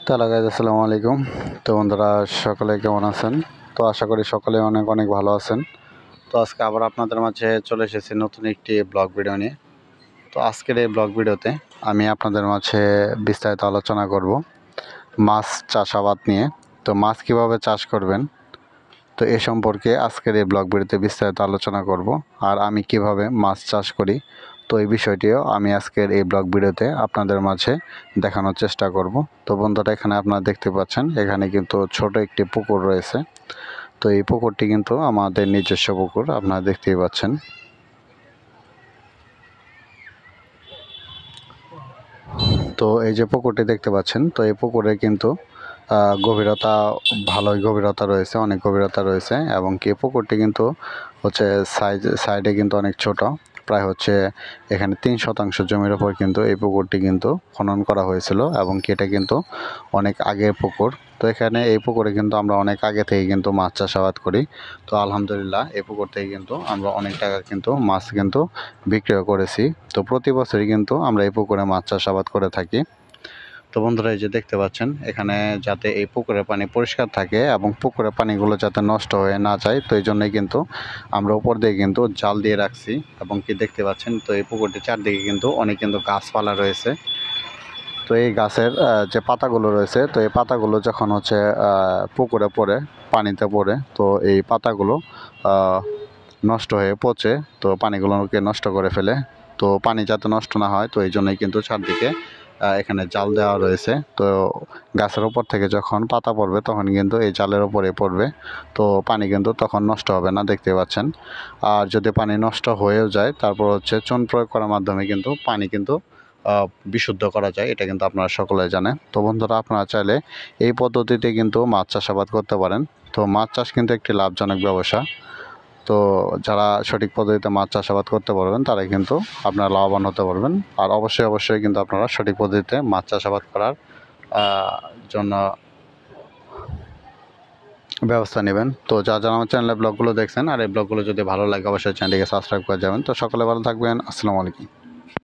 তো hello guys, আসসালামু আলাইকুম। তো বন্ধুরা, সকলে কেমন আছেন? তো আশা করি সকলে অনেক অনেক ভালো আছেন। তো আজকে আবার আপনাদের মাঝে চলে এসেছি নতুন একটি ব্লগ ভিডিও নিয়ে। তো আজকের এই ব্লগ ভিডিওতে আমি আপনাদের মাঝে বিস্তারিত আলোচনা করব মাছ চাষাবাদ নিয়ে। তো মাছ কীভাবে চাষ করবেন, তো এ সম্পর্কে আজকের এই ব্লগ ভিডিওতে বিস্তারিত আলোচনা করব। আর আমি কিভাবে মাছ চাষ করি, তো এই বিষয়টিও আমি আজকের এই ব্লগ ভিডিওতে আপনাদের মাঝে দেখানোর চেষ্টা করব। তো বন্ধুরা, এখানে আপনারা দেখতে পাচ্ছেন, এখানে কিন্তু ছোট একটি পুকুর রয়েছে। তো এই পুকুরটি কিন্তু আমাদের নিজস্ব পুকুর, আপনারা দেখতেই পাচ্ছেন। তো এই যে পুকুরটি দেখতে পাচ্ছেন, তো এই পুকুরে কিন্তু গভীরতা ভালোই গভীরতা রয়েছে, অনেক গভীরতা রয়েছে, এবং কি পুকুরটি কিন্তু হচ্ছে সাইডে কিন্তু অনেক ছোট, প্রায় হচ্ছে এখানে 3% জমির ওপর কিন্তু এই পুকুরটি কিন্তু খনন করা হয়েছিল, এবং কি এটা কিন্তু অনেক আগের পুকুর। তো এখানে এই পুকুরে কিন্তু আমরা অনেক আগে থেকে কিন্তু মাছ চাষাবাদ করি। তো আলহামদুলিল্লাহ, এই পুকুর থেকে কিন্তু আমরা অনেক টাকা কিন্তু মাছ কিন্তু বিক্রয় করেছি। তো প্রতি বছরই কিন্তু আমরা এই পুকুরে মাছ চাষাবাদ করে থাকি। তো বন্ধুরা, এই যে দেখতে পাচ্ছেন, এখানে যাতে এই পুকুরের পানি পরিষ্কার থাকে এবং পুকুরের পানিগুলো যাতে নষ্ট হয়ে না যায়, তো এই জন্যই কিন্তু আমরা উপর দিয়ে কিন্তু জাল দিয়ে রাখছি। এবং কি দেখতে পাচ্ছেন, তো এই পুকুরটির চারদিকে কিন্তু অনেক কিন্তু গাছপালা রয়েছে। তো এই গাছের যে পাতাগুলো রয়েছে, তো এই পাতাগুলো যখন হচ্ছে পুকুরে পড়ে, পানিতে পড়ে, তো এই পাতাগুলো নষ্ট হয়ে পচে, তো পানিগুলোকে নষ্ট করে ফেলে। তো পানি যাতে নষ্ট না হয়, তো এই জন্যই কিন্তু চারদিকে এখানে জাল দেওয়া রয়েছে। তো গাছের ওপর থেকে যখন পাতা পড়বে, তখন কিন্তু এই জালের ওপরে পড়বে, তো পানি কিন্তু তখন নষ্ট হবে না, দেখতে পাচ্ছেন। আর যদি পানি নষ্ট হয়েও যায়, তারপর হচ্ছে চুন প্রয়োগ করার মাধ্যমে কিন্তু পানি কিন্তু বিশুদ্ধ করা যায়, এটা কিন্তু আপনারা সকলে জানেন। তো বন্ধুরা, আপনারা চাইলে এই পদ্ধতিতে কিন্তু মাছ চাষাবাদ করতে পারেন। তো মাছ চাষ কিন্তু একটি লাভজনক ব্যবসা। তো যারা সঠিক পদ্ধতিতে মাছ চাষাবাদ করতে পারবেন, তারা কিন্তু আপনারা লাভবান হতে পারবেন। আর অবশ্যই কিন্তু আপনারা সঠিক পদ্ধতিতে মাছ চাষাবাদ করার জন্য ব্যবস্থা নেবেন। তো যারা আমার চ্যানেলের ব্লগগুলো দেখছেন, আর এই ব্লগগুলো যদি ভালো লাগে, অবশ্যই চ্যানেলটিকে সাবস্ক্রাইব করে যাবেন। তো সকলে ভালো থাকবেন। আসসালামু আলাইকুম।